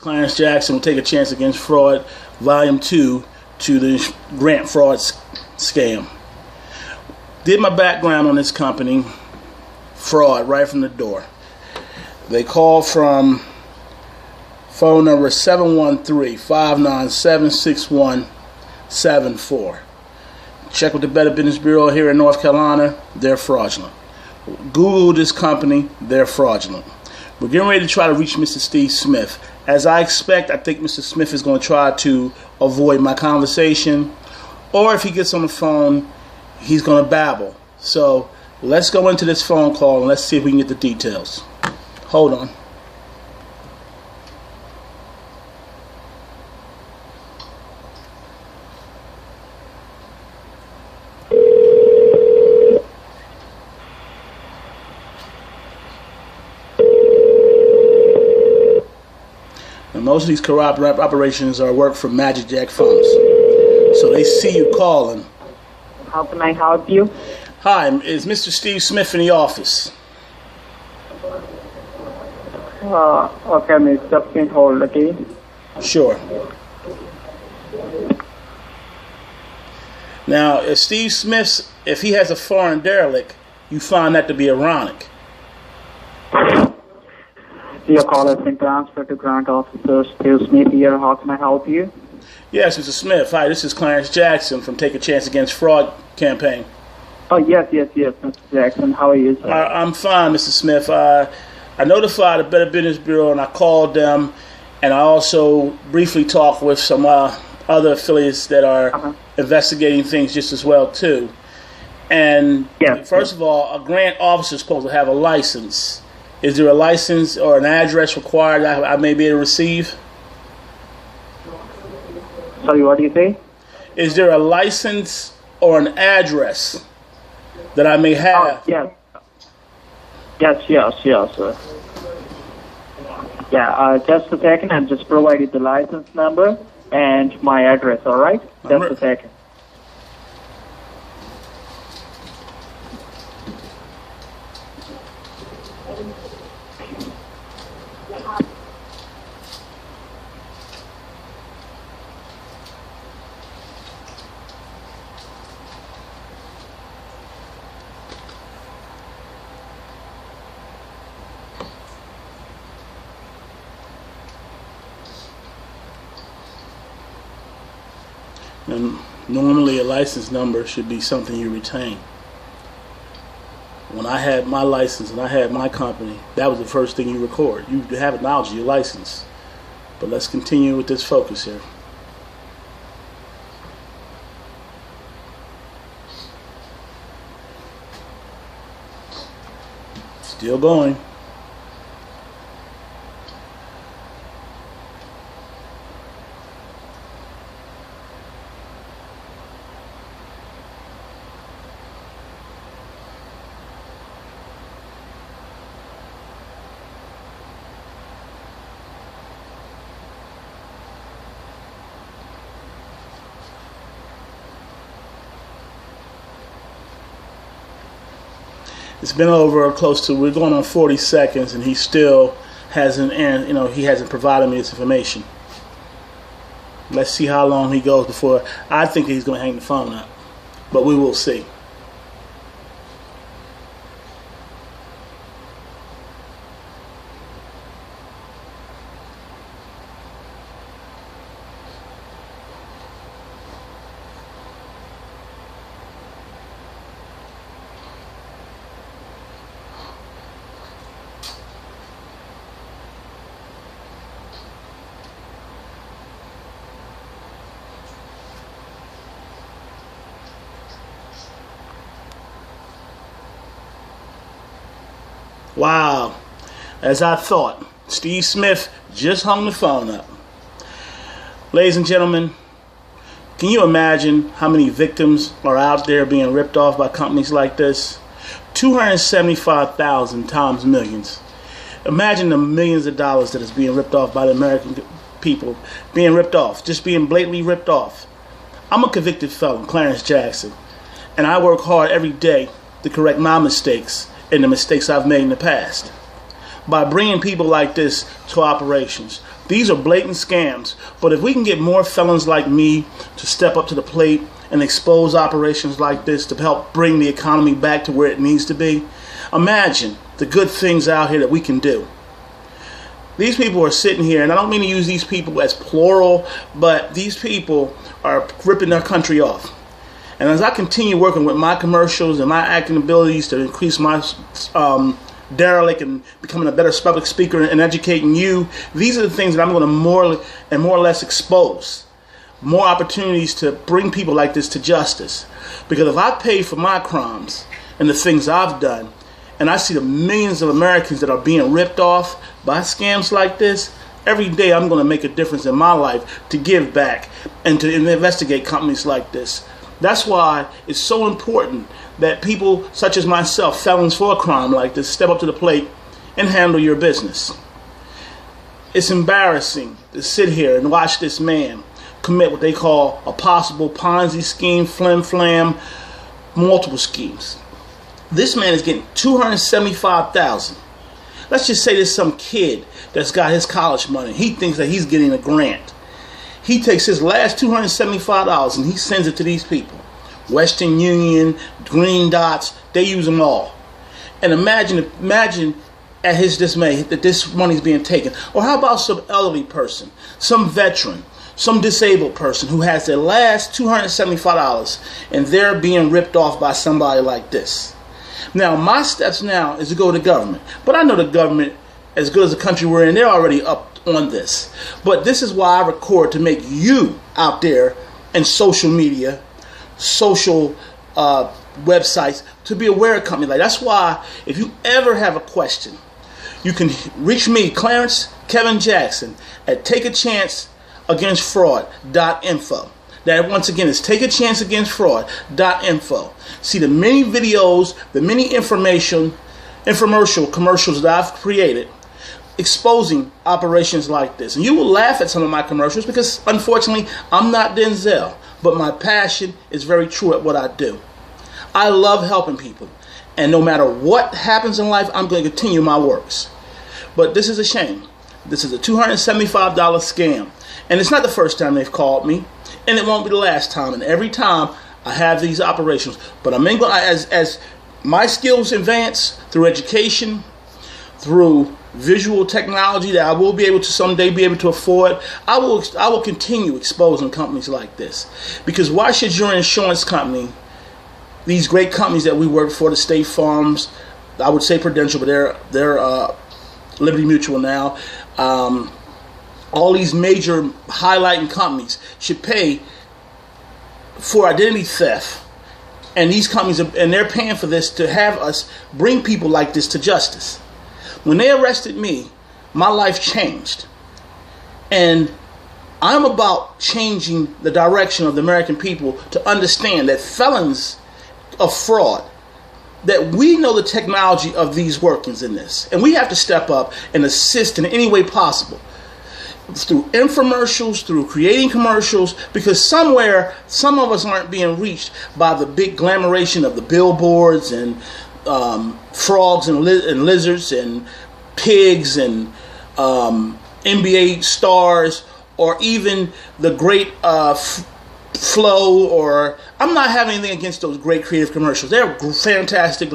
Clarence Jackson will take a chance against fraud, volume 2 to the grant fraud scam. Did my background on this company, fraud, right from the door. They called from phone number 713-597-6174. Check with the Better Business Bureau here in North Carolina. They're fraudulent. Google this company. They're fraudulent. We're getting ready to try to reach Mr. Steve Smith. As I expect, I think Mr. Smith is going to try to avoid my conversation. Or if he gets on the phone, he's going to babble. So let's go into this phone call and let's see if we can get the details. Hold on. Most of these corrupt operations are work for Magic Jack phones. So they see you calling. How can I help you? Hi, is Mr. Steve Smith in the office? Okay, Miss, just please hold, okay? Sure. Now, if Steve Smith's, if he has a foreign derelict, you find that to be ironic. Your call has been transferred to Grant Officer Steve Smith here. How can I help you? Yes, Mr. Smith. Hi, this is Clarence Jackson from Take a Chance Against Fraud campaign. Oh, yes, Mr. Jackson. How are you, sir? I'm fine, Mr. Smith. I notified the Better Business Bureau and I called them, and I also briefly talked with some other affiliates that are investigating things just as well, too. And first of all, a grant officer is supposed to have a license. Is there a license or an address required that I may be able to receive? Sorry, what do you say? Is there a license or an address that I may have? Yes, sir. Yeah, just a second. I'm just providing the license number and my address, all right? Just a second. And normally a license number should be something you retain. When I had my license and I had my company, that was the first thing you record. You have knowledge of your license. But let's continue with this focus here. Still going. It's been over close to, we're going on 40 seconds and he still hasn't, he hasn't provided me this information. Let's see how long he goes before, I think he's going to hang the phone up, but we will see. Wow, as I thought, Steve Smith just hung the phone up. Ladies and gentlemen, can you imagine how many victims are out there being ripped off by companies like this? 275,000 times millions. Imagine the millions of dollars that is being ripped off by the American people, being ripped off, just being blatantly ripped off. I'm a convicted felon, Clarence Jackson, and I work hard every day to correct my mistakes and the mistakes I've made in the past by bringing people like this to operations, These are blatant scams. But if we can get more felons like me to step up to the plate and expose operations like this to help bring the economy back to where it needs to be, imagine the good things out here that we can do. These people are sitting here, and I don't mean to use these people as plural, but these people are ripping their country off. And as I continue working with my commercials and my acting abilities to increase my derelict and becoming a better public speaker and educating you, these are the things that I'm going to more or less expose. More opportunities to bring people like this to justice. Because if I pay for my crimes and the things I've done, and I see the millions of Americans that are being ripped off by scams like this, every day I'm going to make a difference in my life to give back and to investigate companies like this. That's why it's so important that people such as myself, felons for a crime like this, step up to the plate and handle your business. It's embarrassing to sit here and watch this man commit what they call a possible Ponzi scheme, flim-flam, multiple schemes. This man is getting $275,000. Let's just say there's some kid that's got his college money. He thinks that he's getting a grant. He takes his last $275 and he sends it to these people. Western Union, Green Dots, they use them all. And imagine at his dismay that this money's being taken. Or how about some elderly person, some veteran, some disabled person who has their last $275 and they're being ripped off by somebody like this. Now, my steps now is to go to the government. But I know the government, as good as the country we're in, they're already up on this. But this is why I record, to make you out there in social media, social websites, to be aware of companies like that. That's why if you ever have a question, you can reach me, Clarence Kevin Jackson, at takeachanceagainstfraud.info. That, once again, is takeachanceagainstfraud.info. See the many videos, the many infomercial commercials that I've created exposing operations like this. And you will laugh at some of my commercials because, unfortunately, I'm not Denzel. But my passion is very true at what I do. I love helping people. And no matter what happens in life, I'm going to continue my works. But this is a shame. This is a $275 scam. And it's not the first time they've called me. And it won't be the last time. And every time I have these operations. But as my skills advance through education, through visual technology that I will be able to someday be able to afford, I will continue exposing companies like this. Because why should your insurance company, these great companies that we work for, the State Farms, I would say Prudential, but they're Liberty Mutual now, all these major highlighting companies should pay for identity theft, and these companies and they're paying for this to have us bring people like this to justice. When they arrested me, my life changed, and I'm about changing the direction of the American people to understand that felons of fraud, that we know the technology of these workings in this, and we have to step up and assist in any way possible. Through infomercials, through creating commercials, because somewhere some of us aren't being reached by the big glamoration of the billboards and frogs and lizards and pigs and NBA stars, or even the great Flow. Or I'm not having anything against those great creative commercials. They're fantastic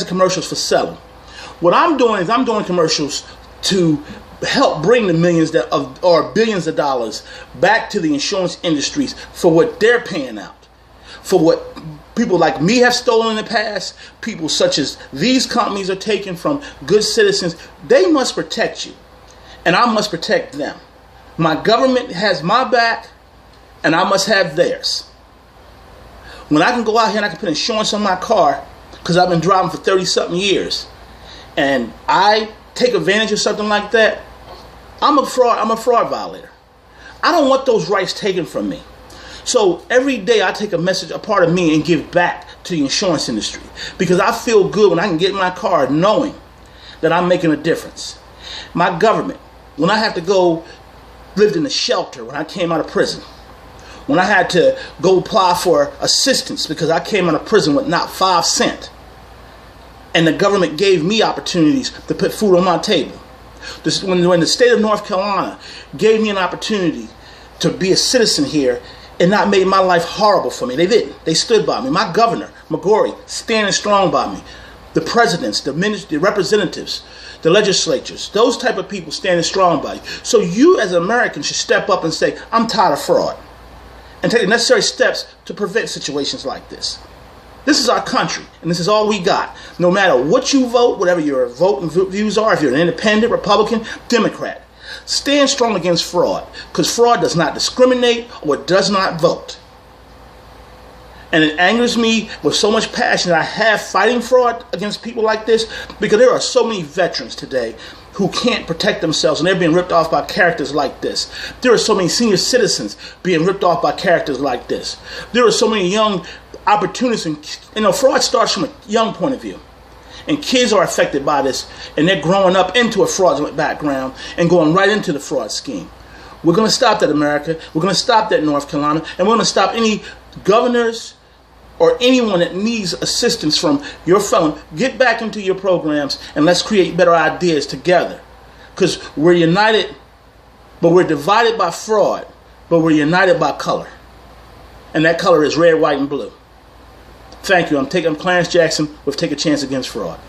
commercials for selling. What I'm doing is I'm doing commercials to help bring the millions or billions of dollars back to the insurance industries for what they're paying out, for what people like me have stolen in the past. People such as these companies are taking from good citizens. They must protect you, and I must protect them. My government has my back, and I must have theirs. When I can go out here and I can put insurance on my car because I've been driving for 30-something years, and I take advantage of something like that, I'm a fraud violator. I don't want those rights taken from me. So every day I take a part of me, and give back to the insurance industry, because I feel good when I can get in my car knowing that I'm making a difference. My government, when I have to go, lived in a shelter when I came out of prison, when I had to go apply for assistance because I came out of prison with not 5 cents, and the government gave me opportunities to put food on my table. This, when the state of North Carolina gave me an opportunity to be a citizen here and not made my life horrible for me. They didn't. They stood by me. My governor, McGorry, standing strong by me. The presidents, the representatives, the legislatures, those type of people standing strong by you. So you as Americans should step up and say, I'm tired of fraud, and take the necessary steps to prevent situations like this. This is our country, and this is all we got. No matter what you vote, whatever your vote and views are, if you're an independent, Republican, Democrat, stand strong against fraud, because fraud does not discriminate or does not vote. And it angers me with so much passion that I have fighting fraud against people like this, because there are so many veterans today who can't protect themselves, and they're being ripped off by characters like this. There are so many senior citizens being ripped off by characters like this. There are so many young opportunists, and fraud starts from a young point of view. And kids are affected by this, and they're growing up into a fraudulent background and going right into the fraud scheme. We're going to stop that, America. We're going to stop that, North Carolina. And we're going to stop any governors or anyone that needs assistance from your phone. Get back into your programs, and let's create better ideas together. Because we're united, but we're divided by fraud, but we're united by color. And that color is red, white, and blue. Thank you. I'm Clarence Jackson with Take a Chance Against Fraud.